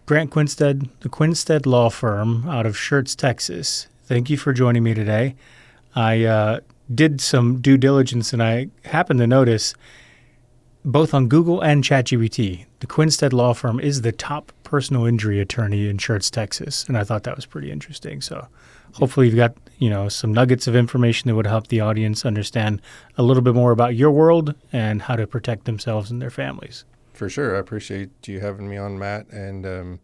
Grant Quenstedt, the Quenstedt Law Firm out of Schertz, Texas. Thank you for joining me today. I did some due diligence, and I happened to notice both on Google and ChatGPT, the Quenstedt Law Firm is the top personal injury attorney in Schertz, Texas, and I thought that was pretty interesting. So hopefully you've got some nuggets of information that would help the audience understand a little bit more about your world and how to protect themselves and their families. For sure. I appreciate you having me on, Matt. And,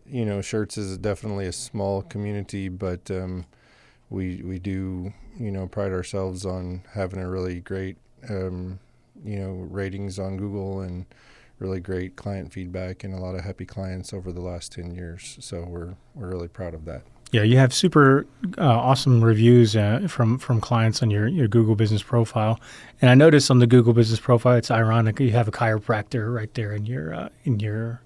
Schertz is definitely a small community, but we do, pride ourselves on having a really great, ratings on Google and really great client feedback and a lot of happy clients over the last 10 years. So we're really proud of that. Yeah, you have super awesome reviews from clients on your Google Business Profile, and I noticed on the Google Business Profile, it's ironic you have a chiropractor right there in your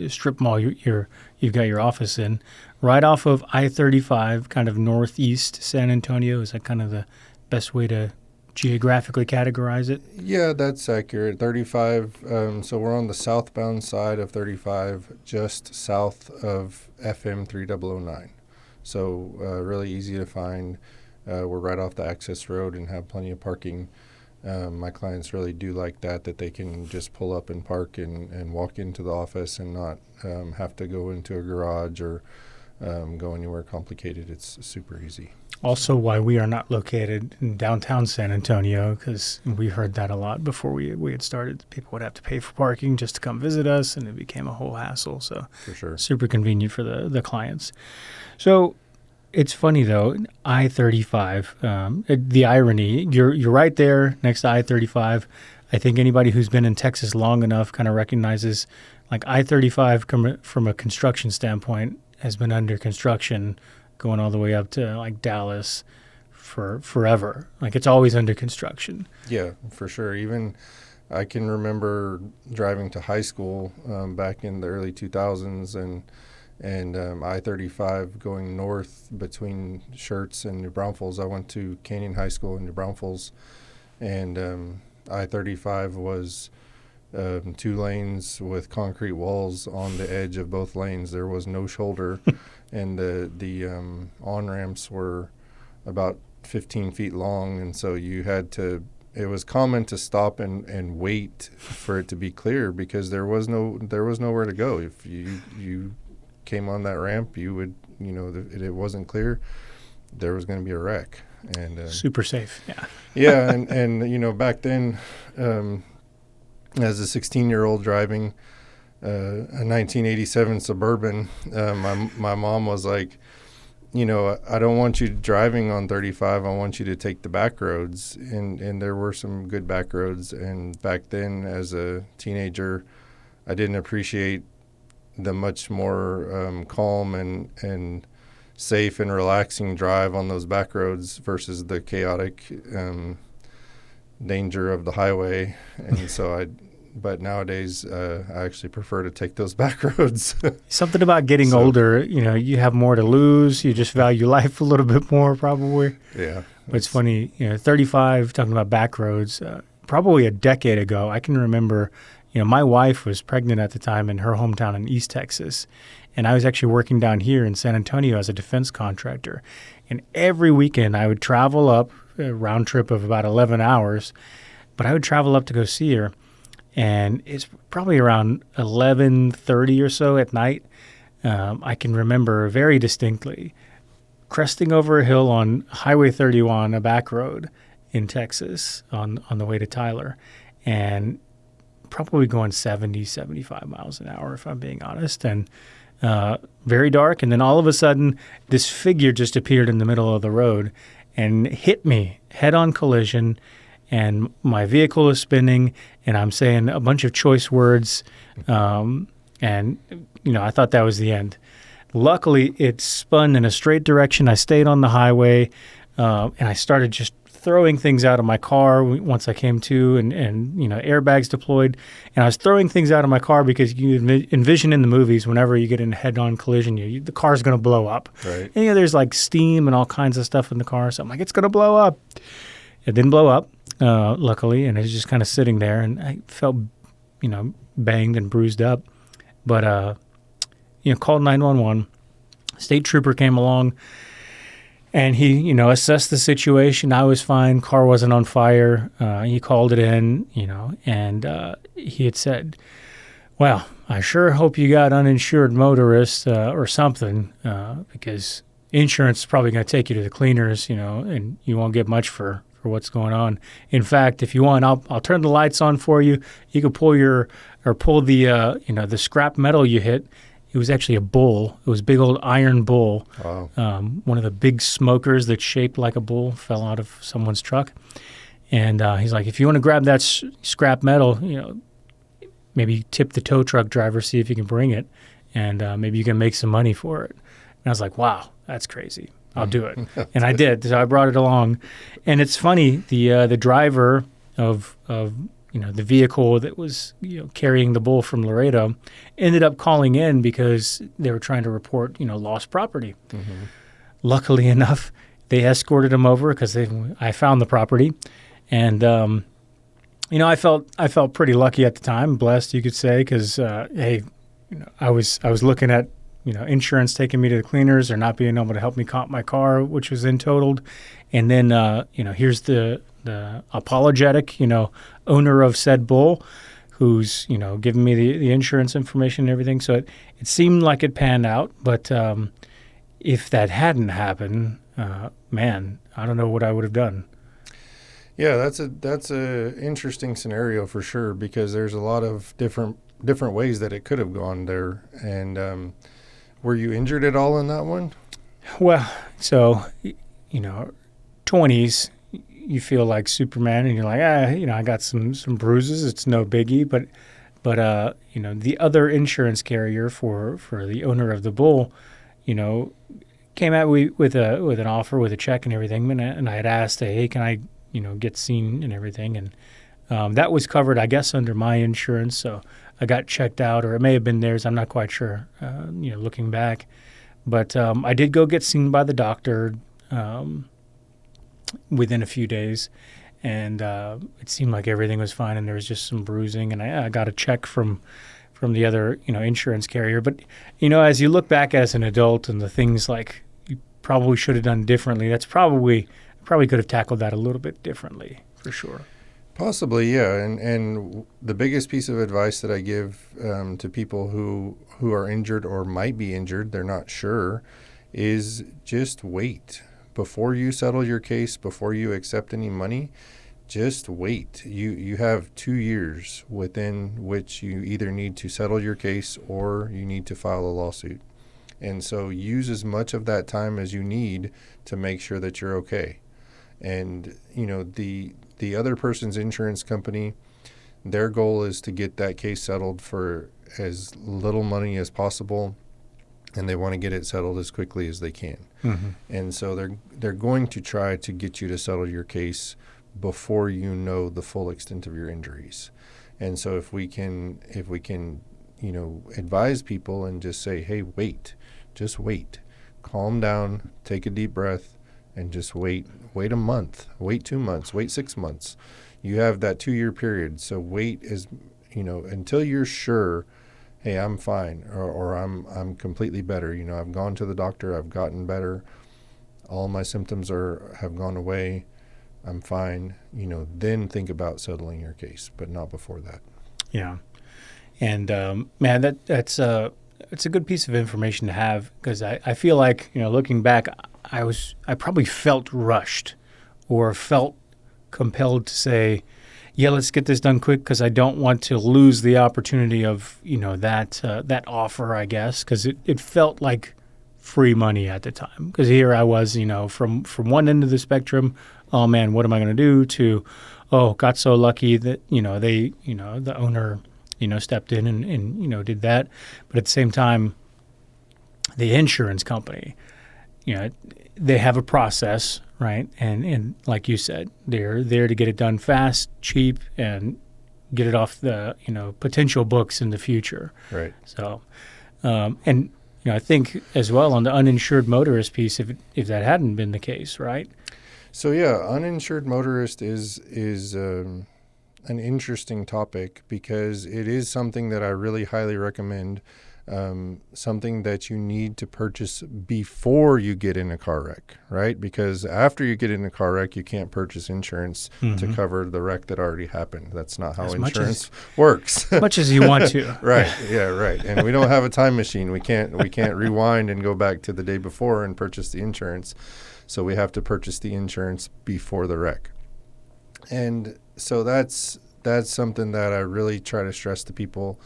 strip mall you've got your office in, right off of I-35, kind of northeast San Antonio. Is that kind of the best way to geographically categorize it? Yeah, that's accurate. 35. So we're on the southbound side of 35, just south of FM 3009. So really easy to find. We're right off the access road and have plenty of parking. My clients really do like that they can just pull up and park and walk into the office and not have to go into a garage or go anywhere complicated. It's super easy. Also, why we are not located in downtown San Antonio, because we heard that a lot before we had started. People would have to pay for parking just to come visit us, and it became a whole hassle. So, for sure, super convenient for the clients. So, it's funny though, I-35. The irony, you're right there next to I-35. I think anybody who's been in Texas long enough kind of recognizes, like I-35 from a construction standpoint has been under construction, going all the way up to like Dallas for forever. Like it's always under construction. Yeah, for sure. Even I can remember driving to high school back in the early 2000s and I-35 going north between Schertz and New Braunfels. I went to Canyon High School in New Braunfels, and I-35 was 2 lanes with concrete walls on the edge of both lanes. There was no shoulder, and the on-ramps were about 15 feet long, and so you had to – it was common to stop and wait for it to be clear because there was nowhere to go. If you came on that ramp, you would – it wasn't clear, there was going to be a wreck. And super safe, yeah. Yeah, and back then as a 16-year-old driving a 1987 Suburban, my mom was like, I don't want you driving on 35. I want you to take the back roads. And there were some good back roads. And back then, as a teenager, I didn't appreciate the much more calm and safe and relaxing drive on those back roads versus the chaotic danger of the highway. And so but nowadays I actually prefer to take those back roads. Something about getting older, you have more to lose. You just value life a little bit more probably. Yeah. But it's funny, 35, talking about back roads, probably a decade ago, I can remember, my wife was pregnant at the time in her hometown in East Texas. And I was actually working down here in San Antonio as a defense contractor. And every weekend I would travel up, a round trip of about 11 hours, but I would travel up to go see her. And it's probably around 11:30 or so at night. I can remember very distinctly cresting over a hill on Highway 31, a back road in Texas on the way to Tyler, and probably going 70, 75 miles an hour, if I'm being honest. And very dark. And then all of a sudden, this figure just appeared in the middle of the road and hit me, head-on collision. And my vehicle is spinning, and I'm saying a bunch of choice words. I thought that was the end. Luckily, it spun in a straight direction. I stayed on the highway, and I started just throwing things out of my car once I came to, and airbags deployed. And I was throwing things out of my car because you envision in the movies whenever you get in a head-on collision, the car's going to blow up. Right. And there's like steam and all kinds of stuff in the car. So I'm like, it's going to blow up. It didn't blow up. Luckily, and it was just kind of sitting there, and I felt, banged and bruised up. But called 911. State trooper came along, and he, assessed the situation. I was fine. Car wasn't on fire. He called it in, and he had said, well, I sure hope you got uninsured motorists or something, because insurance is probably going to take you to the cleaners, and you won't get much for what's going on. In fact, if you want, I'll turn the lights on for you. You can pull the the scrap metal you hit. It was actually a bull. It was a big old iron bull. Wow. One of the big smokers that's shaped like a bull fell out of someone's truck. And he's like, if you want to grab that scrap metal, maybe tip the tow truck driver, see if you can bring it, and maybe you can make some money for it. And I was like, wow, that's crazy. I'll do it. And I did. So I brought it along. And it's funny, the driver of the vehicle that was carrying the bull from Laredo ended up calling in because they were trying to report lost property. Mm-hmm. Luckily enough, they escorted him over because I found the property, and I felt pretty lucky at the time, blessed you could say, because hey, I was looking at insurance taking me to the cleaners or not being able to help me comp my car, which was in totaled, and then here's the apologetic, owner of said bull, who's, giving me the insurance information and everything. So it seemed like it panned out. But if that hadn't happened, man, I don't know what I would have done. Yeah, that's a interesting scenario for sure, because there's a lot of different ways that it could have gone there. And were you injured at all in that one? Well, so, 20s, you feel like Superman, and you're like, I got some bruises. It's no biggie. But the other insurance carrier for the owner of the bull, came at me with an offer, with a check and everything. And I had asked, hey, can I, get seen and everything? And that was covered, I guess, under my insurance. So I got checked out, or it may have been theirs. I'm not quite sure, looking back. But I did go get seen by the doctor within a few days, and it seemed like everything was fine, and there was just some bruising, and I got a check from the other insurance carrier. But as you look back as an adult and the things like you probably should have done differently, that's probably could have tackled that a little bit differently, for sure. Possibly, yeah. And the biggest piece of advice that I give to people who are injured or might be injured, they're not sure, is just wait. Before you settle your case, before you accept any money, just wait. You have 2 years within which you either need to settle your case or you need to file a lawsuit. And so use as much of that time as you need to make sure that you're okay. And, the other person's insurance company, their goal is to get that case settled for as little money as possible, and they want to get it settled as quickly as they can. Mm-hmm. And so they're going to try to get you to settle your case before you know the full extent of your injuries. And so if we can advise people and just say, hey, just wait, calm down, take a deep breath, and just wait a month, wait 2 months, wait 6 months. You have that 2-year period. So wait until you're sure, hey, I'm fine, or I'm completely better. I've gone to the doctor, I've gotten better, all my symptoms have gone away, I'm fine. Then think about settling your case, but not before that. Yeah, and man, that's it's a good piece of information to have, because I feel like looking back, I probably felt rushed, or felt compelled to say, yeah, let's get this done quick, because I don't want to lose the opportunity of that offer, I guess, because it felt like free money at the time. Because here I was, from one end of the spectrum, oh man, what am I going to do? To, oh, got so lucky that the owner stepped in and did that. But at the same time, the insurance company, they have a process, right? And like you said, they're there to get it done fast, cheap, and get it off the potential books in the future. Right. So, and I think as well on the uninsured motorist piece, if that hadn't been the case, right? So yeah, uninsured motorist is an interesting topic, because it is something that I really highly recommend something that you need to purchase before you get in a car wreck, right? Because after you get in a car wreck, you can't purchase insurance to cover the wreck that already happened. That's not how insurance works. Much as you want to. Right. Yeah, right. And we don't have a time machine. We can't rewind and go back to the day before and purchase the insurance. So we have to purchase the insurance before the wreck. And so that's something that I really try to stress to people.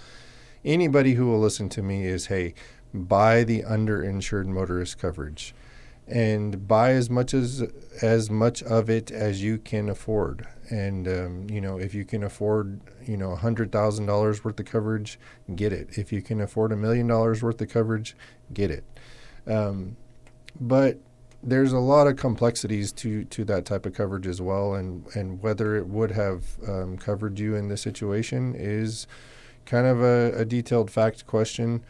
Anybody who will listen to me is, hey, buy the underinsured motorist coverage and buy as much of it as you can afford. And, if you can afford, $100,000 worth of coverage, get it. If you can afford $1 million worth of coverage, get it. But there's a lot of complexities to that type of coverage as well. And whether it would have covered you in this situation is kind of a detailed fact question.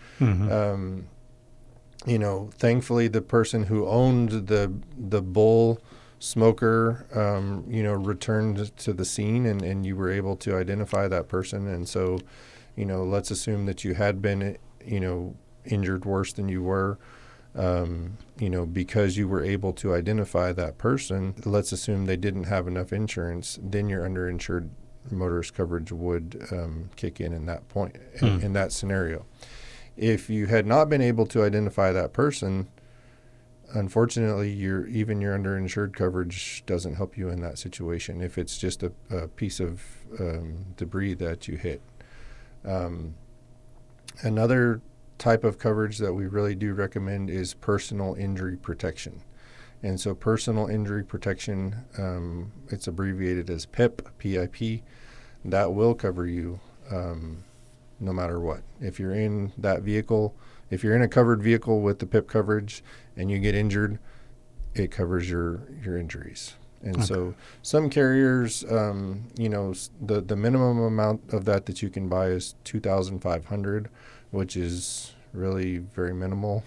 Thankfully the person who owned the bull smoker, returned to the scene and you were able to identify that person. And so, let's assume that you had been, injured worse than you were, because you were able to identify that person. Let's assume they didn't have enough insurance, then your underinsured motorist coverage would kick in that point, in that scenario. If you had not been able to identify that person, unfortunately, your underinsured coverage doesn't help you in that situation if it's just a piece of debris that you hit. Another type of coverage that we really do recommend is personal injury protection. And so personal injury protection, it's abbreviated as PIP, PIP, that will cover you no matter what. If you're in that vehicle, if you're in a covered vehicle with the PIP coverage and you get injured, it covers your injuries. And so some carriers, the minimum amount of that you can buy is $2,500, which is really very minimal.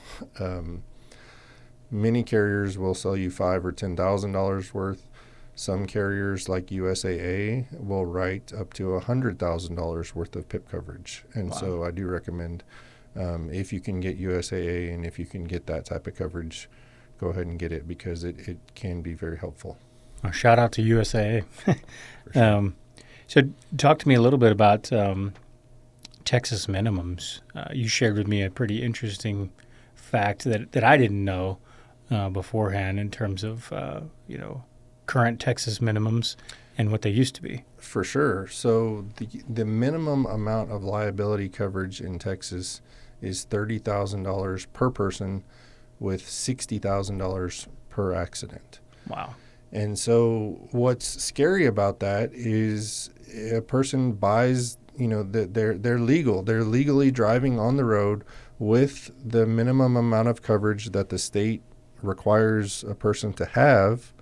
Many carriers will sell you $5,000 or $10,000 worth. Some carriers like USAA will write up to $100,000 worth of PIP coverage. And so I do recommend if you can get USAA and if you can get that type of coverage, go ahead and get it because it can be very helpful. Well, shout out to USAA. Sure. So talk to me a little bit about Texas minimums. You shared with me a pretty interesting fact that I didn't know beforehand in terms of, current Texas minimums and what they used to be. For sure. So the minimum amount of liability coverage in Texas is $30,000 per person with $60,000 per accident. Wow. And so what's scary about that is a person buys, they're legal. They're legally driving on the road with the minimum amount of coverage that the state requires a person to have,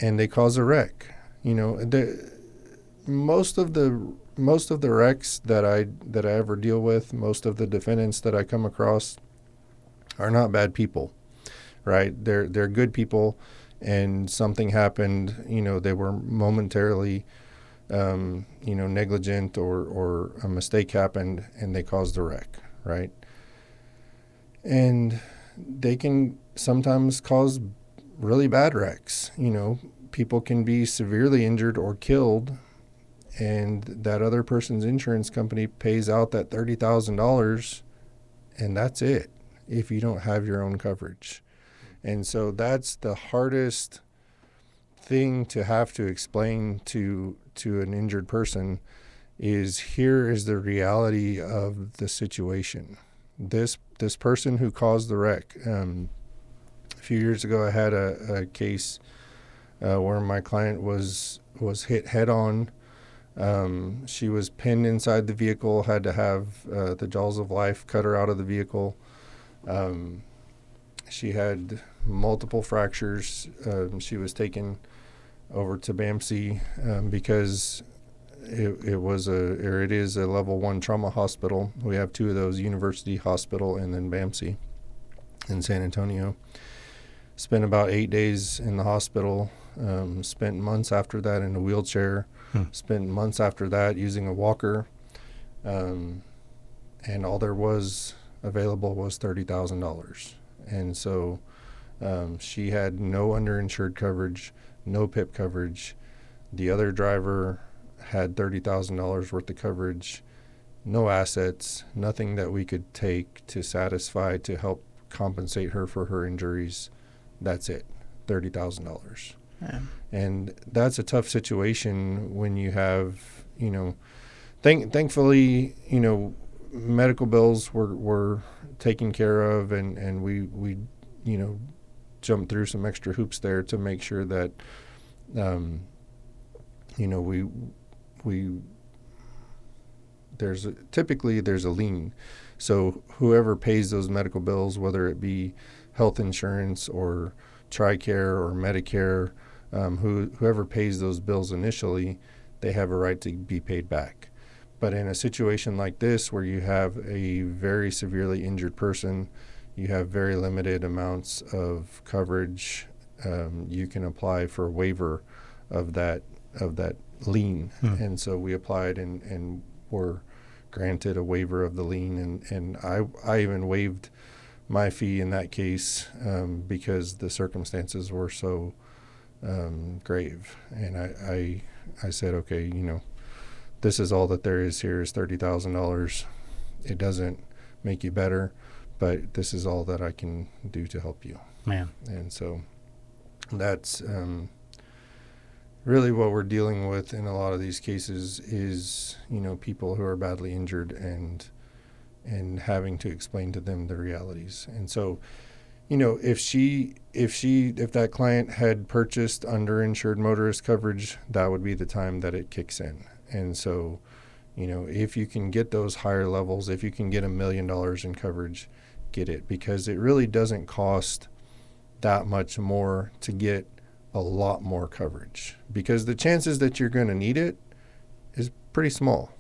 and they cause a wreck. Most of the wrecks that I ever deal with, most of the defendants that I come across are not bad people, right? They're good people, and something happened. They were momentarily, negligent or a mistake happened, and they caused a wreck, right? And they can sometimes cause really bad wrecks. People can be severely injured or killed, and that other person's insurance company pays out that $30,000, and that's it if you don't have your own coverage. And so that's the hardest thing to have to explain to an injured person is here is the reality of the situation. This person who caused the wreck. A few years ago, I had a case where my client was hit head on. She was pinned inside the vehicle, had to have the jaws of life cut her out of the vehicle. She had multiple fractures. She was taken over to BAMC because it is a level 1 trauma hospital. We have 2 of those, University Hospital and then BAMC in San Antonio. Spent about 8 days in the hospital. Spent months after that in a wheelchair. Spent months after that using a walker. and all there was available was $30,000. And so she had no underinsured coverage, no PIP coverage. The other driver had $30,000 worth of coverage, no assets, nothing that we could take to satisfy, to help compensate her for her injuries. That's it, $30,000. Yeah. And that's a tough situation when you have, thankfully, medical bills were taken care of, and we jumped through some extra hoops there to make sure that, typically there's a lien. So whoever pays those medical bills, whether it be health insurance or TRICARE or Medicare, whoever pays those bills initially, they have a right to be paid back. But in a situation like this, where you have a very severely injured person, you have very limited amounts of coverage, you can apply for a waiver of that lien. And so we applied and were granted a waiver of the lien, and I even waived my fee in that case because the circumstances were so grave. And I said, okay, this is all that there is here is $30,000. It doesn't make you better, but this is all that I can do to help you. Man. And so that's really what we're dealing with in a lot of these cases is, people who are badly injured and having to explain to them the realities. And so, if that client had purchased underinsured motorist coverage, that would be the time that it kicks in. And so, if you can get those higher levels, if you can get $1 million in coverage, get it, because it really doesn't cost that much more to get a lot more coverage, because the chances that you're going to need it is pretty small.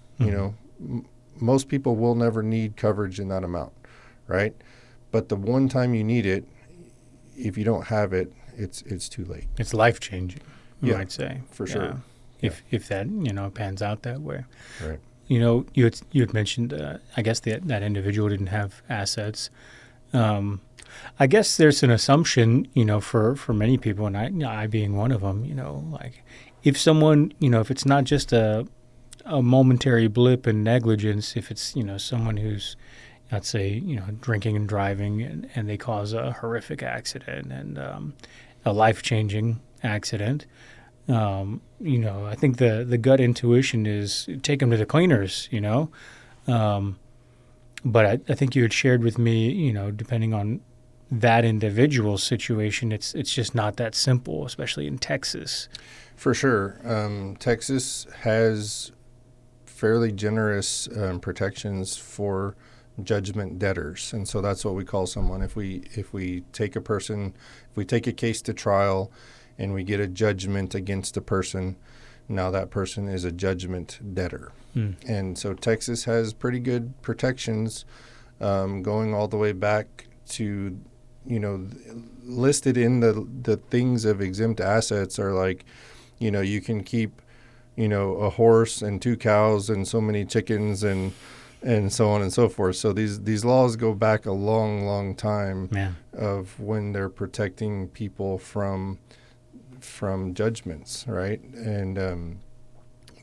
Most people will never need coverage in that amount, right? But the one time you need it, if you don't have it, it's too late. It's life-changing, you might say. For sure. If that, pans out that way. Right. You had mentioned, I guess that individual didn't have assets. I guess there's an assumption, for many people, and I being one of them, like if someone, if it's not just a momentary blip in negligence, if it's, someone who's, let's say, drinking and driving and they cause a horrific accident and a life-changing accident, I think the gut intuition is take them to the cleaners, but I think you had shared with me, depending on that individual situation, it's just not that simple, especially in Texas. For sure. Texas has fairly generous protections for judgment debtors, and so that's what we call someone. If we take a case to trial and we get a judgment against a person, now that person is a judgment debtor. And so Texas has pretty good protections going all the way back to, listed in the things of exempt assets are like, you can keep, a horse and 2 cows and so many chickens and so on and so forth. So these laws go back a long, long time of when they're protecting people from judgments, right? And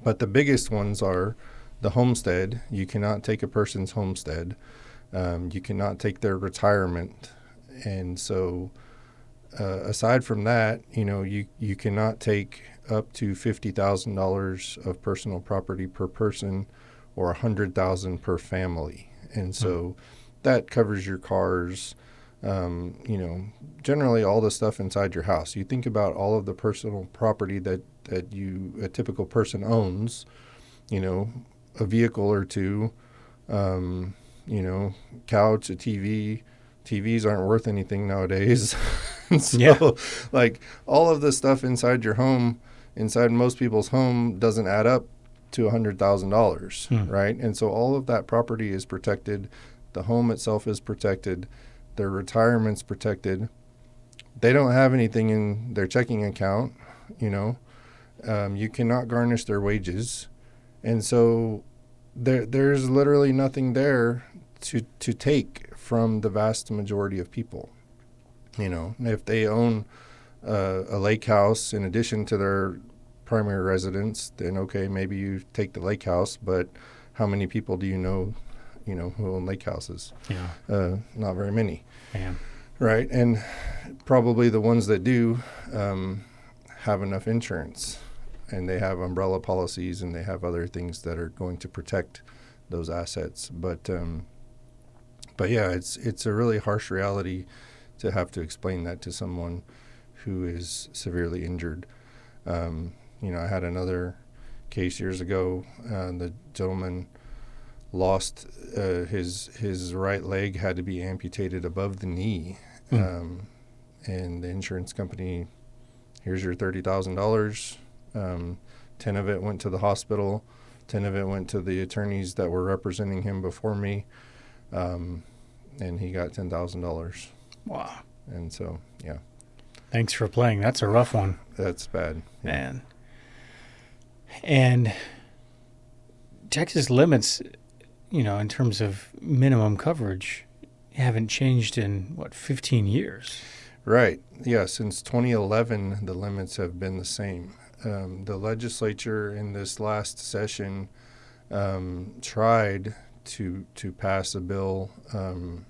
but the biggest ones are the homestead. You cannot take a person's homestead. You cannot take their retirement. And so aside from that, you cannot take up to $50,000 of personal property per person or $100,000 per family. And so that covers your cars, generally all the stuff inside your house. You think about all of the personal property that a typical person owns, a vehicle or two, couch, a TV. TVs aren't worth anything nowadays. So like all of the stuff inside your home, inside most people's home, doesn't add up to $100,000, right? And so all of that property is protected. The home itself is protected. Their retirement's protected. They don't have anything in their checking account, you cannot garnish their wages. And so there's literally nothing there to take from the vast majority of people. If they own a lake house in addition to their primary residence, then okay, maybe you take the lake house, but how many people do you know who own lake houses? Yeah. Not very many. Yeah. Right. And probably the ones that do have enough insurance, and they have umbrella policies, and they have other things that are going to protect those assets. But yeah, it's a really harsh reality to have to explain that to someone who is severely injured. I had another case years ago. The gentleman lost his right leg, had to be amputated above the knee. And the insurance company, here's your $30,000. 10 of it went to the hospital. 10 of it went to the attorneys that were representing him before me. And he got $10,000. Wow. And so, yeah. Thanks for playing. That's a rough one. That's bad. Yeah. Man. And Texas limits, in terms of minimum coverage, haven't changed in, 15 years? Right. Yeah, since 2011, the limits have been the same. The legislature in this last session tried to pass a bill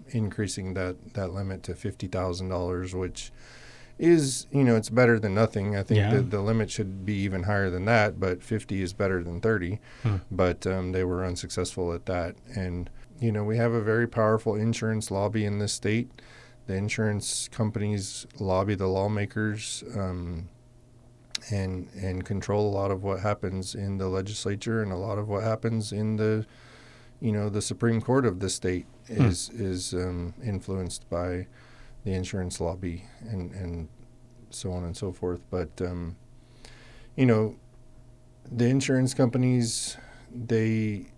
increasing that limit to $50,000, which is, it's better than nothing. I think that the limit should be even higher than that, but 50 is better than 30. But they were unsuccessful at that. And, we have a very powerful insurance lobby in this state. The insurance companies lobby the lawmakers and control a lot of what happens in the legislature, and a lot of what happens in the Supreme Court of the state is influenced by the insurance lobby and so on and so forth. But, the insurance companies, they've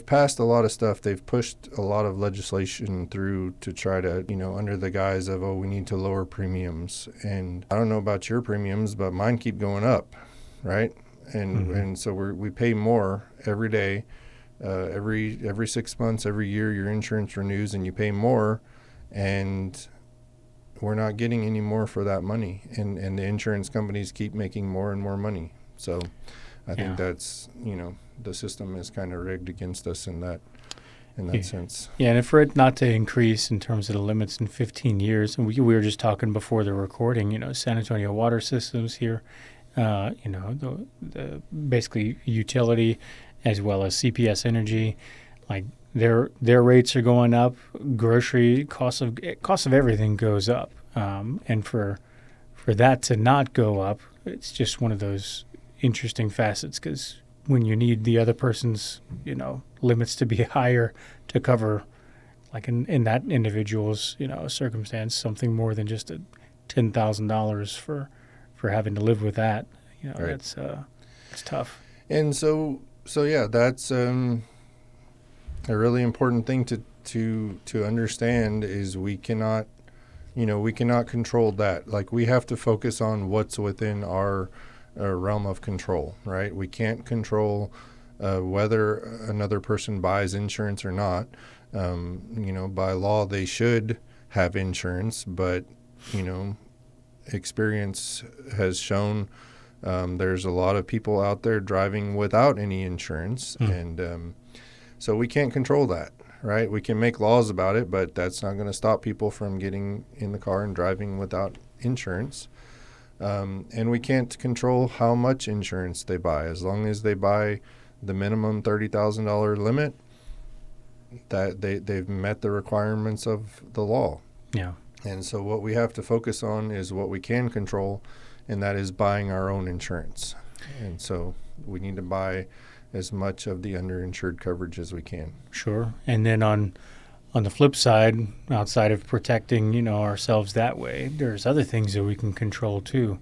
passed a lot of stuff. They've pushed a lot of legislation through to try to, under the guise of, we need to lower premiums. And I don't know about your premiums, but mine keep going up, right? And so we pay more every day. Every 6 months, every year, your insurance renews and you pay more, and we're not getting any more for that money. And the insurance companies keep making more and more money. So I think that's, the system is kind of rigged against us in that sense. Yeah, and for it not to increase in terms of the limits in 15 years, and we were just talking before the recording, San Antonio Water Systems here, the basically utility as well as CPS Energy, like their rates are going up. Grocery cost of everything goes up, and for that to not go up, it's just one of those interesting facets, because when you need the other person's limits to be higher to cover, like in that individual's circumstance, something more than just a $10,000 for having to live with that, right. It's tough. And so yeah, that's a really important thing to understand is we cannot control that. Like, we have to focus on what's within our realm of control, right? We can't control whether another person buys insurance or not. By law, they should have insurance, but, experience has shown there's a lot of people out there driving without any insurance. And so we can't control that, right? We can make laws about it, but that's not going to stop people from getting in the car and driving without insurance. And we can't control how much insurance they buy. As long as they buy the minimum $30,000 limit, that they've met the requirements of the law. Yeah. And so what we have to focus on is what we can control, and that is buying our own insurance. And so we need to buy as much of the underinsured coverage as we can. Sure. And then on the flip side, outside of protecting, ourselves that way, there's other things that we can control too,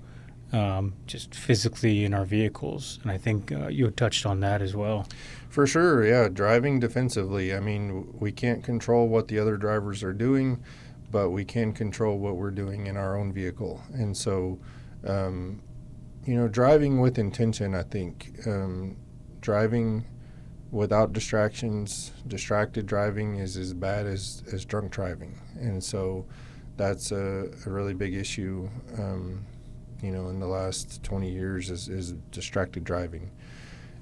just physically in our vehicles. And I think you had touched on that as well. For sure, yeah. Driving defensively. I mean, we can't control what the other drivers are doing, but we can control what we're doing in our own vehicle. And so, driving with intention, I think, driving without distractions, distracted driving is as bad as drunk driving. And so that's a really big issue, in the last 20 years is distracted driving.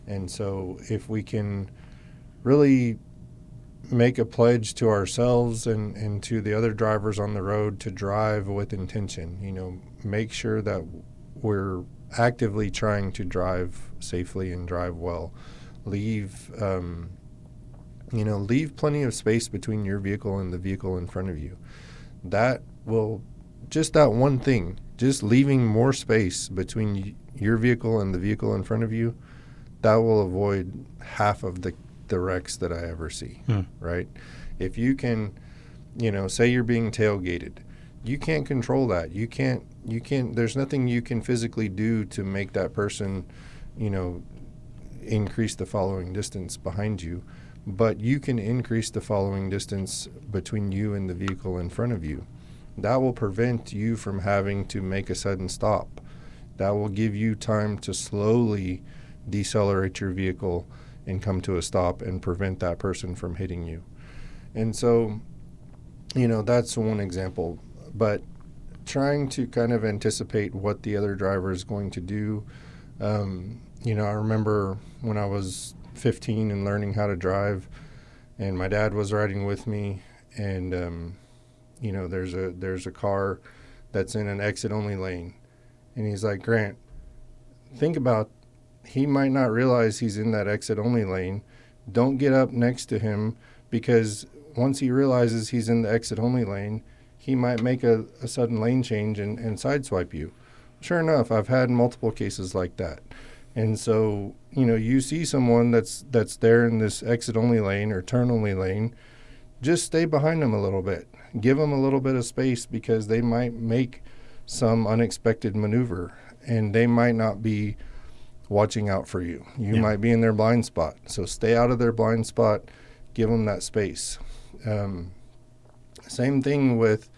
And so if we can really make a pledge to ourselves and to the other drivers on the road to drive with intention, make sure that we're actively trying to drive safely and drive well. Leave plenty of space between your vehicle and the vehicle in front of you. That will, just that one thing, just leaving more space between your vehicle and the vehicle in front of you, that will avoid half of the wrecks that I ever see, right? If you can, say you're being tailgated, you can't control that. You can't, there's nothing you can physically do to make that person, increase the following distance behind you, but you can increase the following distance between you and the vehicle in front of you. That will prevent you from having to make a sudden stop. That will give you time to slowly decelerate your vehicle and come to a stop and prevent that person from hitting you. And so, that's one example. But trying to kind of anticipate what the other driver is going to do. I remember when I was 15 and learning how to drive, and my dad was riding with me, and there's a car that's in an exit-only lane, and he's like, Grant, think about, he might not realize he's in that exit-only lane. Don't get up next to him, because once he realizes he's in the exit-only lane, he might make a sudden lane change and sideswipe you. Sure enough, I've had multiple cases like that. And so, you see someone that's there in this exit-only lane or turn-only lane, just stay behind them a little bit. Give them a little bit of space, because they might make some unexpected maneuver, and they might not be watching out for you. You might be in their blind spot. So stay out of their blind spot. Give them that space. Same thing with,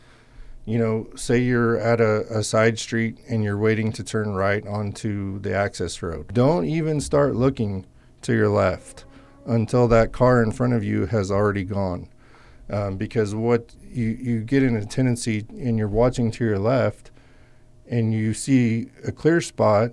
say you're at a side street and you're waiting to turn right onto the access road. Don't even start looking to your left until that car in front of you has already gone. Because what you get in a tendency, and you're watching to your left and you see a clear spot,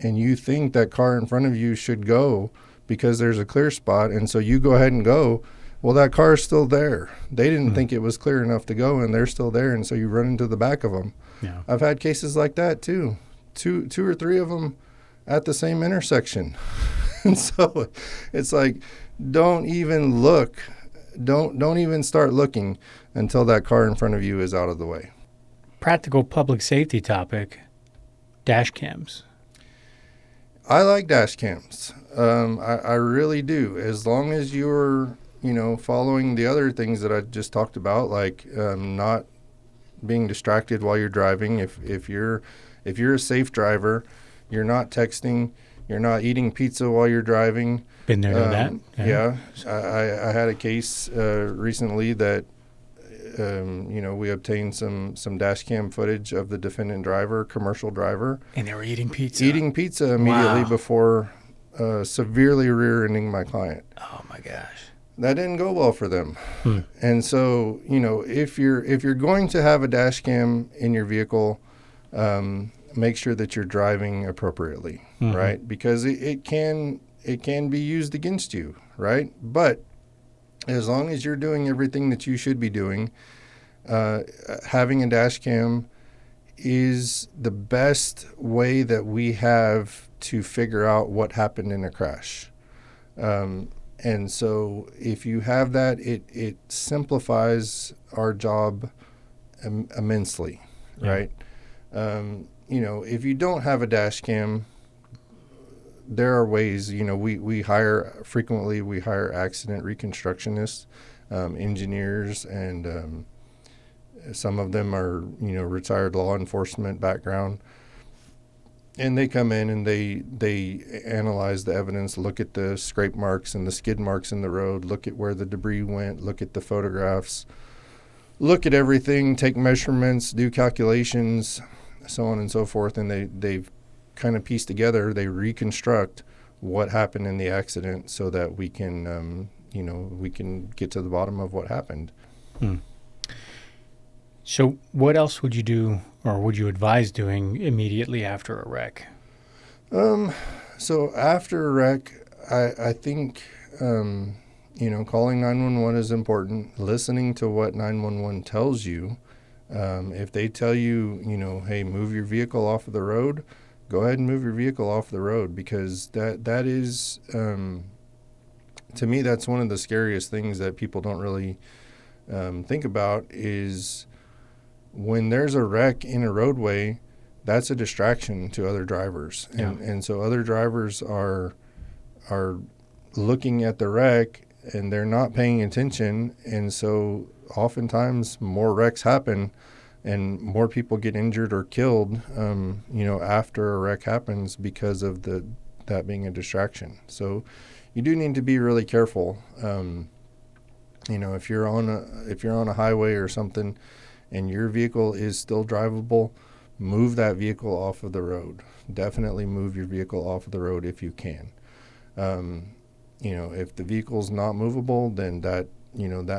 and you think that car in front of you should go because there's a clear spot, and so you go ahead and go. Well, that car is still there. They didn't think it was clear enough to go, and they're still there, and so you run into the back of them. Yeah. I've had cases like that too. Two or three of them at the same intersection. And so it's like, don't even look. Don't even start looking until that car in front of you is out of the way. Practical public safety topic, dash cams. I like dash cams. I really do. As long as you're, following the other things that I just talked about, like not being distracted while you're driving. If you're a safe driver, you're not texting, you're not eating pizza while you're driving. Been there, done that. Yeah. I had a case recently that we obtained some dash cam footage of the defendant driver, commercial driver. And they were eating pizza. Eating pizza immediately before severely rear-ending my client. Oh, my gosh. That didn't go well for them. And so, if you're going to have a dash cam in your vehicle, make sure that you're driving appropriately, right? Because it can be used against you, right? But as long as you're doing everything that you should be doing, having a dash cam is the best way that we have to figure out what happened in a crash. And so if you have that, it simplifies our job immensely, right? If you don't have a dash cam, there are ways, we hire accident reconstructionists, engineers, and some of them are, retired law enforcement background. And they come in and they analyze the evidence, look at the scrape marks and the skid marks in the road, look at where the debris went, look at the photographs, look at everything, take measurements, do calculations, so on and so forth. And they've kind of pieced together, they reconstruct what happened in the accident so that we can, we can get to the bottom of what happened. So what else would you do or would you advise doing immediately after a wreck? So after a wreck, I think, calling 911 is important. Listening to what 911 tells you. If they tell you, hey, move your vehicle off of the road, go ahead and move your vehicle off the road, because that is, to me, that's one of the scariest things that people don't really think about is when there's a wreck in a roadway, that's a distraction to other drivers. And so other drivers are looking at the wreck and they're not paying attention. And so oftentimes more wrecks happen and more people get injured or killed, after a wreck happens because of that being a distraction. So you do need to be really careful. If you're on a highway or something and your vehicle is still drivable, move that vehicle off of the road. Definitely move your vehicle off of the road if you can. If the vehicle's not movable, then that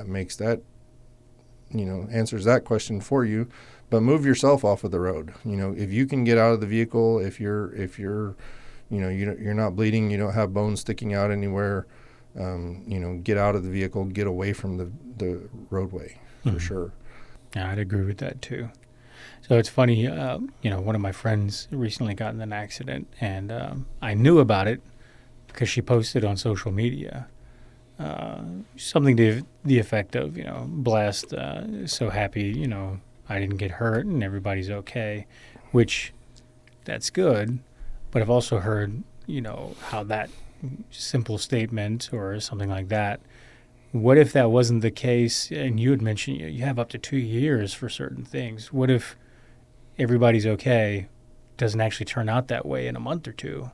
makes that, answers that question for you. But move yourself off of the road. If you can get out of the vehicle, if you're you're not bleeding, you don't have bones sticking out anywhere, get out of the vehicle, get away from the roadway for sure. Yeah, I'd agree with that too. So it's funny, one of my friends recently got in an accident, and I knew about it because she posted on social media something to the effect of, blessed, so happy, I didn't get hurt and everybody's okay, which that's good. But I've also heard, how that simple statement or something like that, what if that wasn't the case? And you had mentioned you have up to 2 years for certain things. What if everybody's okay, doesn't actually turn out that way in a month or two?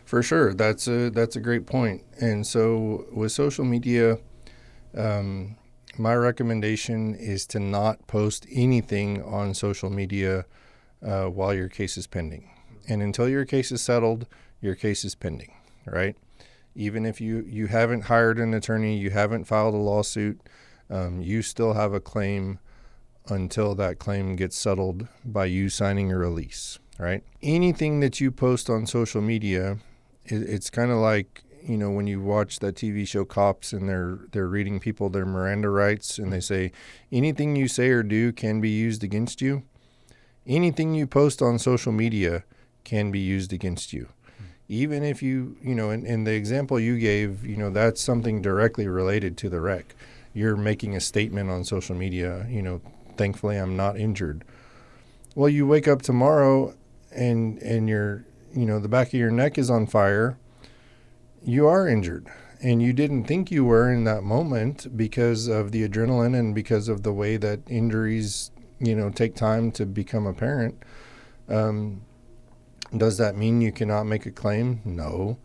For sure. That's a great point. And so with social media, my recommendation is to not post anything on social media while your case is pending. And until your case is settled, your case is pending, right? Even if you haven't hired an attorney, you haven't filed a lawsuit, you still have a claim until that claim gets settled by you signing a release, right? Anything that you post on social media, it's kind of like, when you watch that TV show Cops and they're reading people their Miranda rights and they say, anything you say or do can be used against you. Anything you post on social media can be used against you. Even if in the example you gave, that's something directly related to the wreck. You're making a statement on social media, thankfully I'm not injured. Well, you wake up tomorrow and your, the back of your neck is on fire. You are injured, and you didn't think you were in that moment because of the adrenaline and because of the way that injuries, take time to become apparent. Does that mean you cannot make a claim? No.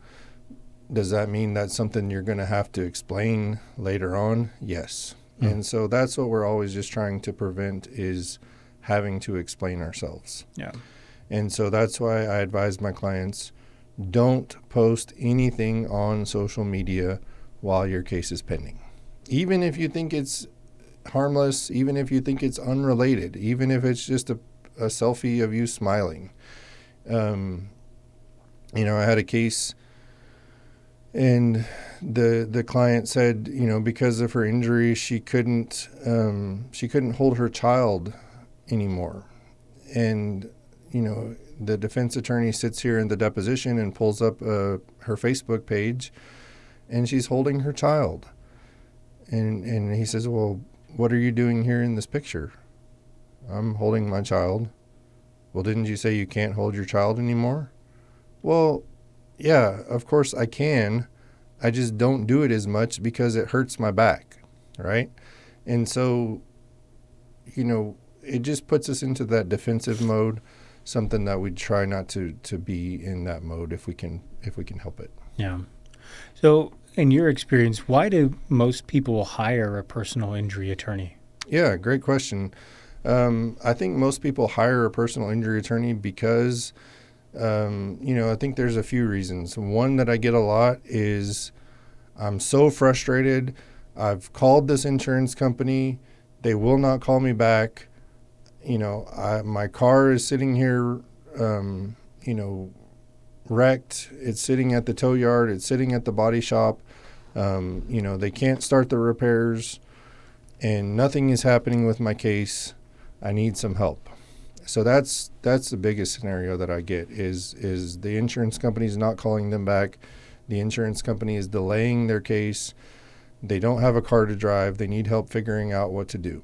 Does that mean that's something you're going to have to explain later on? Yes. And so that's what we're always just trying to prevent, is having to explain ourselves. Yeah. And so that's why I advise my clients, don't post anything on social media while your case is pending. Even if you think it's harmless, even if you think it's unrelated, even if it's just a selfie of you smiling. I had a case and the client said, because of her injury, she couldn't hold her child anymore. And, the defense attorney sits here in the deposition and pulls up her Facebook page, and she's holding her child. And he says, well, what are you doing here in this picture? I'm holding my child. Well, didn't you say you can't hold your child anymore? Well, yeah, of course I can. I just don't do it as much because it hurts my back, right? And so, it just puts us into that defensive mode, something that we try not to be in that mode if we can help it. Yeah. So in your experience, why do most people hire a personal injury attorney? Yeah, great question. I think most people hire a personal injury attorney because I think there's a few reasons. One that I get a lot is I'm so frustrated. I've called this insurance company. They will not call me back. My car is sitting here, wrecked. It's sitting at the tow yard. It's sitting at the body shop. They can't start the repairs, and nothing is happening with my case. I need some help. So that's the biggest scenario that I get is the insurance company is not calling them back. The insurance company is delaying their case. They don't have a car to drive. They need help figuring out what to do.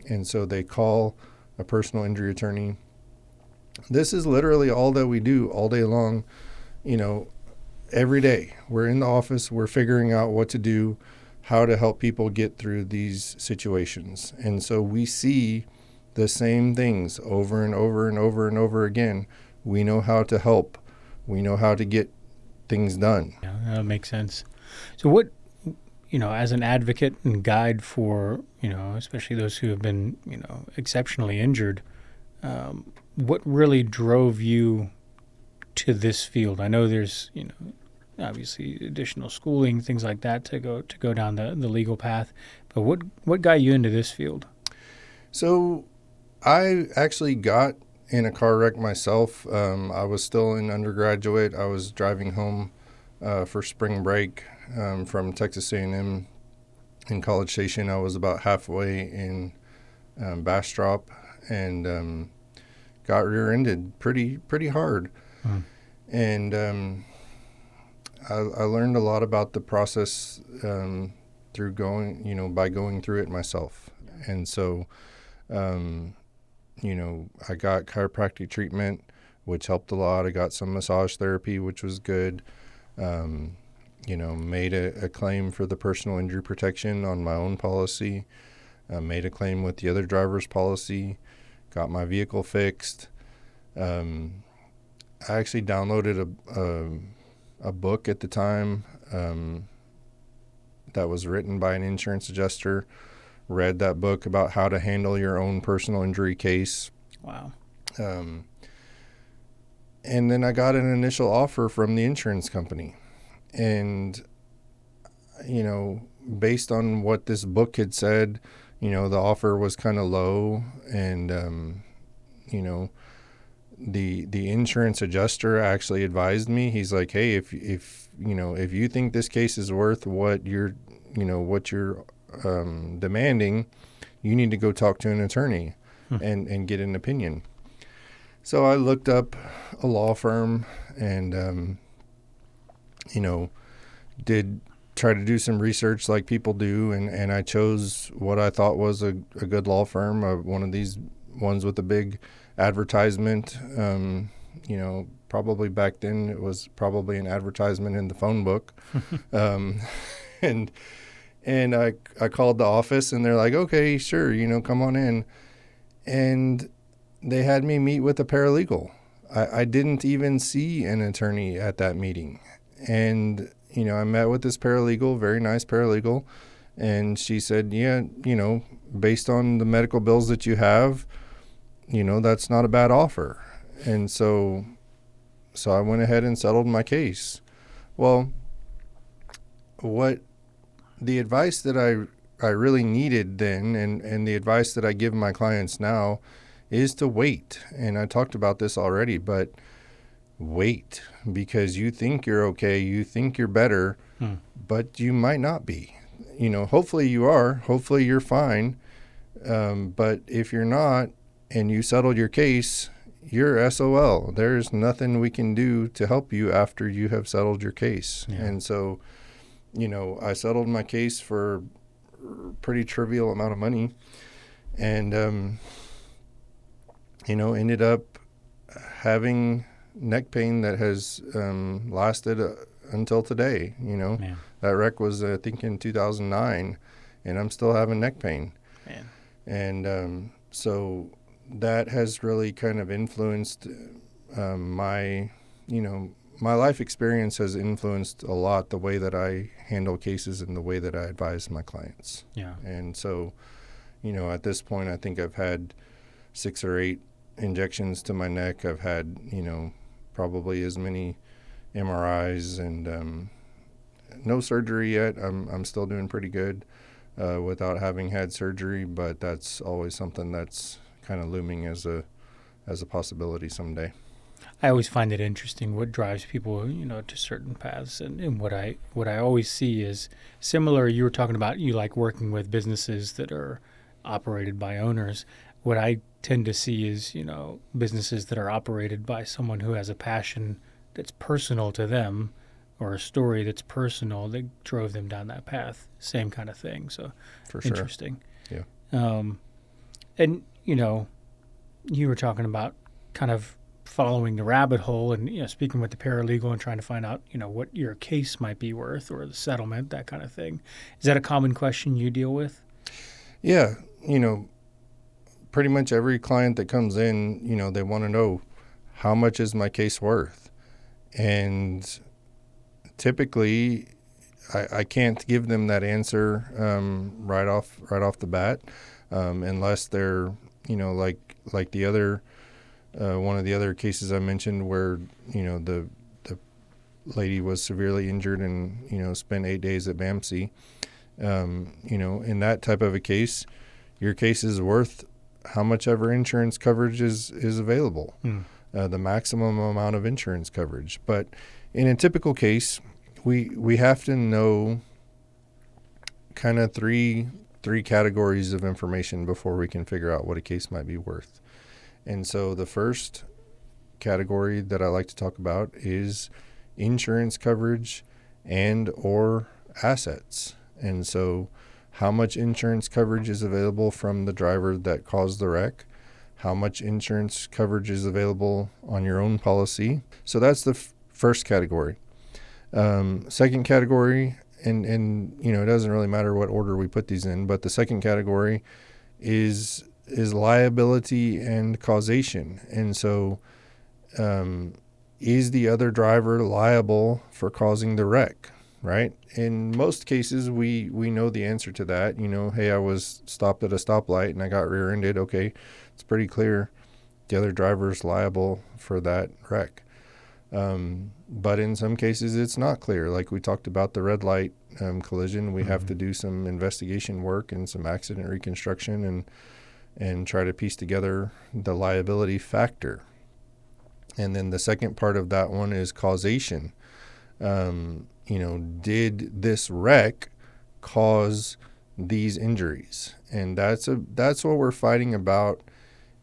And so they call a personal injury attorney. This is literally all that we do all day long. Every day we're in the office, we're figuring out what to do, how to help people get through these situations. And so we see the same things over and over and over and over again. We know how to help. We know how to get things done. Yeah, that makes sense. So what, as an advocate and guide for, especially those who have been, exceptionally injured, what really drove you to this field? I know there's, obviously additional schooling, things like that to go down the legal path, but what got you into this field? So I actually got in a car wreck myself. I was still an undergraduate. I was driving home for spring break from Texas A&M in College Station. I was about halfway in Bastrop and got rear-ended pretty hard. And I learned a lot about the process through by going through it myself. And so, I got chiropractic treatment, which helped a lot. I got some massage therapy, which was good. Made a claim for the personal injury protection on my own policy. Made a claim with the other driver's policy. Got my vehicle fixed. I actually downloaded a book at the time that was written by an insurance adjuster. Read that book about how to handle your own personal injury case. Wow. And then I got an initial offer from the insurance company. And, based on what this book had said, the offer was kind of low. And, the insurance adjuster actually advised me. He's like, hey, if you think this case is worth what you're demanding, you need to go talk to an attorney and get an opinion. So I looked up a law firm and, did try to do some research like people do. And I chose what I thought was a good law firm, one of these ones with a big advertisement. Probably back then it was probably an advertisement in the phone book. And I called the office and they're like, okay, sure, come on in. And they had me meet with a paralegal. I didn't even see an attorney at that meeting. And, I met with this paralegal, very nice paralegal. And she said, yeah, based on the medical bills that you have, that's not a bad offer. And so I went ahead and settled my case. Well, what the advice that I really needed then and the advice that I give my clients now is to wait. And I talked about this already, but wait, because you think you're okay, you think you're better, but you might not be. Hopefully you are, hopefully you're fine. But if you're not and you settled your case, you're SOL. There's nothing we can do to help you after you have settled your case. Yeah. And so, I settled my case for a pretty trivial amount of money and, ended up having neck pain that has lasted until today. Man. That wreck was, I think, in 2009, and I'm still having neck pain. Man. And so that has really kind of influenced my life experience has influenced a lot the way that I handle cases and the way that I advise my clients. Yeah. And so, at this point, I think I've had 6 or 8 injections to my neck. I've had, probably as many MRIs and no surgery yet. I'm still doing pretty good without having had surgery, but that's always something that's kind of looming as a possibility someday. I always find it interesting what drives people, to certain paths, and what I always see is similar. You were talking about you like working with businesses that are operated by owners. What I tend to see is, businesses that are operated by someone who has a passion that's personal to them, or a story that's personal that drove them down that path. Same kind of thing. So, for sure. Interesting. Yeah. And you were talking about kind of following the rabbit hole and speaking with the paralegal and trying to find out what your case might be worth, or the settlement, that kind of thing. Is that a common question you deal with? Yeah, pretty much every client that comes in, they want to know, how much is my case worth? And typically I can't give them that answer right off the bat, unless they're like the other one of the other cases I mentioned where the lady was severely injured and spent 8 days at BAMC. In that type of a case, your case is worth how much ever insurance coverage is available, the maximum amount of insurance coverage. But in a typical case, we have to know kind of three categories of information before we can figure out what a case might be worth. And so the first category that I like to talk about is insurance coverage and or assets. And so how much insurance coverage is available from the driver that caused the wreck? How much insurance coverage is available on your own policy? So that's the first category. Second category, and it doesn't really matter what order we put these in, but the second category is liability and causation. And so is the other driver liable for causing the wreck, right? In most cases, we know the answer to that. Hey, I was stopped at a stoplight and I got rear-ended. Okay, it's pretty clear the other driver's liable for that wreck. But in some cases, it's not clear. Like we talked about the red light collision, we have to do some investigation work and some accident reconstruction and try to piece together the liability factor. And then the second part of that one is causation. Did this wreck cause these injuries? And that's what we're fighting about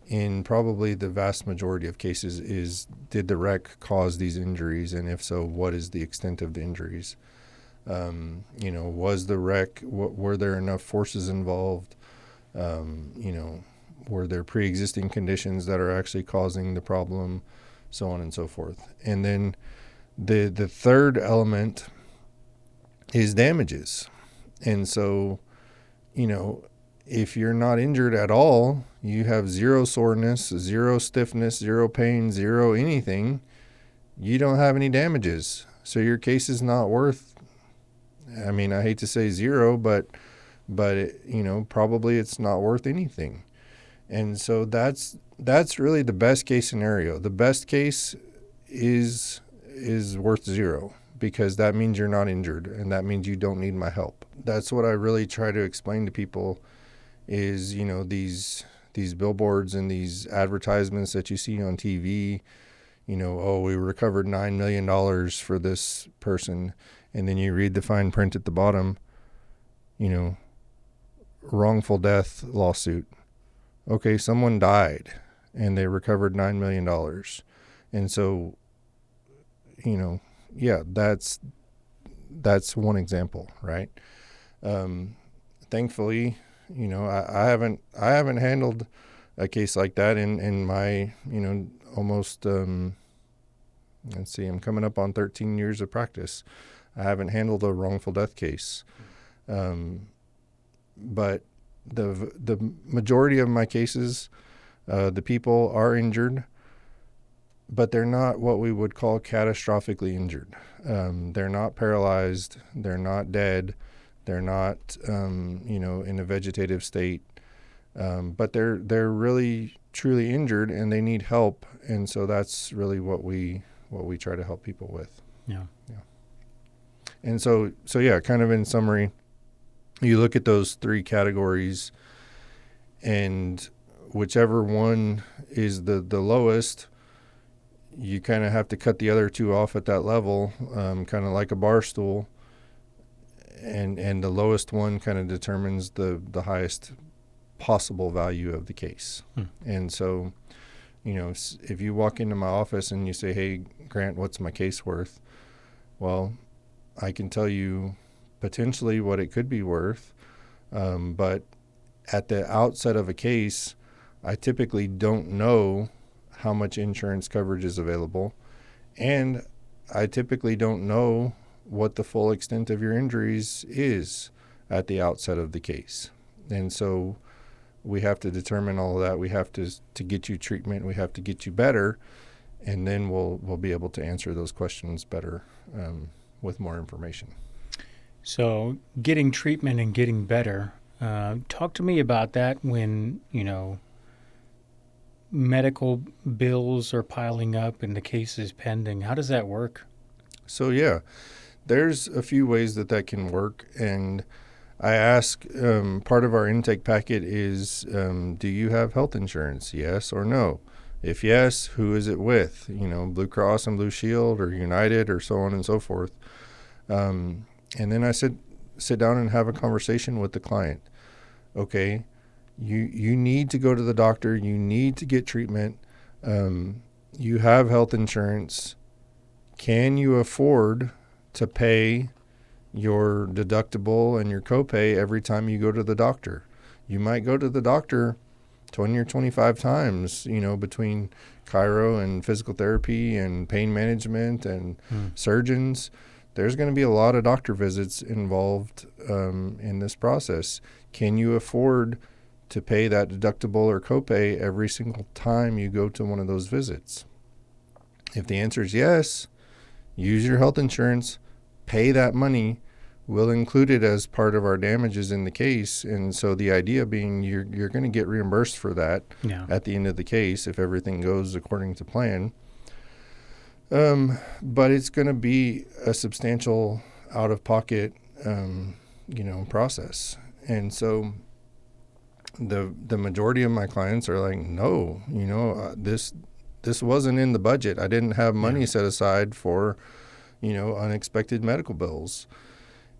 in probably the vast majority of cases is, did the wreck cause these injuries? And if so, what is the extent of the injuries? Was the wreck, were there enough forces involved? Were there pre-existing conditions that are actually causing the problem, so on and so forth. And then the third element is damages. And so, if you're not injured at all, you have zero soreness, zero stiffness, zero pain, zero anything, you don't have any damages. So your case is not worth, I hate to say zero, but probably it's not worth anything. And so that's really the best case scenario. The best case is worth zero, because that means you're not injured and that means you don't need my help. That's what I really try to explain to people is, these billboards and these advertisements that you see on TV, we recovered $9 million for this person. And then you read the fine print at the bottom, wrongful death lawsuit. Okay, someone died and they recovered $9 million. And so, that's one example, right? Thankfully, I haven't handled a case like that in my, almost, I'm coming up on 13 years of practice. I haven't handled a wrongful death case. But the majority of my cases, the people are injured, but they're not what we would call catastrophically injured. They're not paralyzed. They're not dead. They're not, in a vegetative state. But they're really truly injured and they need help. And so that's really what we what we try to help people with. Yeah. And so yeah, kind of in summary, you look at those three categories, and whichever one is the lowest, you kind of have to cut the other two off at that level, kind of like a bar stool. And the lowest one kind of determines the highest possible value of the case. And so, if you walk into my office and you say, hey, Grant, what's my case worth? Well, I can tell you potentially what it could be worth. But at the outset of a case, I typically don't know how much insurance coverage is available. And I typically don't know what the full extent of your injuries is at the outset of the case. And so we have to determine all of that. We have to get you treatment. We have to get you better. And then we'll be able to answer those questions better with more information. So getting treatment and getting better, talk to me about that when, medical bills are piling up and the case is pending. How does that work? So, yeah, there's a few ways that can work. And I ask, part of our intake packet is, do you have health insurance? Yes or no? If yes, who is it with? Blue Cross and Blue Shield or United or so on and so forth. And then I sit down and have a conversation with the client. Okay, you need to go to the doctor. You need to get treatment. You have health insurance. Can you afford to pay your deductible and your copay every time you go to the doctor? You might go to the doctor 20 or 25 times, between chiro and physical therapy and pain management and surgeons. There's going to be a lot of doctor visits involved in this process. Can you afford to pay that deductible or copay every single time you go to one of those visits? If the answer is yes, use your health insurance, pay that money. We'll include it as part of our damages in the case. And so the idea being you're going to get reimbursed for that at the end of the case if everything goes according to plan. But it's going to be a substantial out-of-pocket, process. And so the majority of my clients are like, no, this wasn't in the budget. I didn't have money set aside for, unexpected medical bills.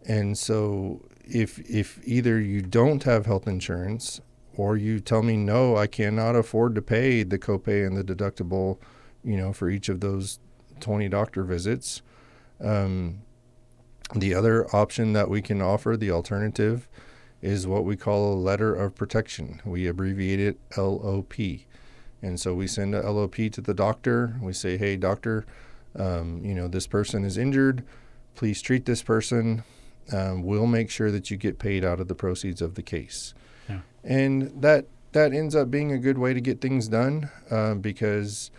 And so if either you don't have health insurance or you tell me, no, I cannot afford to pay the copay and the deductible, for each of those 20 doctor visits, the other option that we can offer, the alternative, is what we call a letter of protection. We abbreviate it LOP. And so we send a LOP to the doctor. We say, hey, doctor, this person is injured. Please treat this person. We'll make sure that you get paid out of the proceeds of the case. Yeah. And that ends up being a good way to get things done because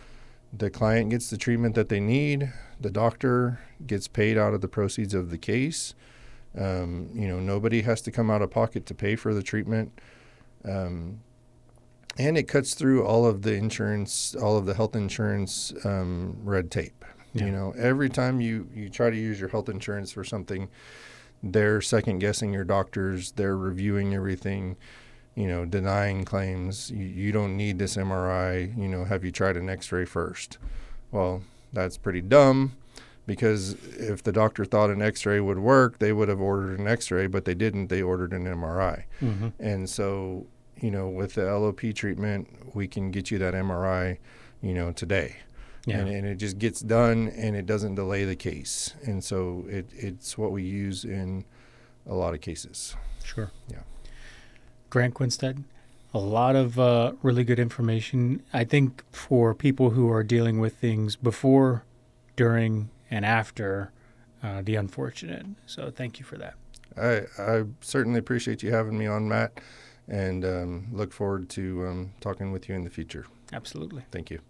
the client gets the treatment that they need. The doctor gets paid out of the proceeds of the case. Nobody has to come out of pocket to pay for the treatment. And it cuts through all of the insurance, all of the health insurance red tape. Yeah. Every time you try to use your health insurance for something, they're second guessing your doctors. They're reviewing everything, denying claims. You don't need this MRI. Have you tried an x-ray first? Well, that's pretty dumb because if the doctor thought an x-ray would work, they would have ordered an x-ray, but they didn't. They ordered an MRI. Mm-hmm. And so, with the LOP treatment, we can get you that MRI, today. Yeah. And it just gets done and it doesn't delay the case. And so it's what we use in a lot of cases. Sure. Yeah. Grant Quenstedt, a lot of really good information. I think for people who are dealing with things before, during, and after the unfortunate. So thank you for that. I certainly appreciate you having me on, Matt, and look forward to talking with you in the future. Absolutely. Thank you.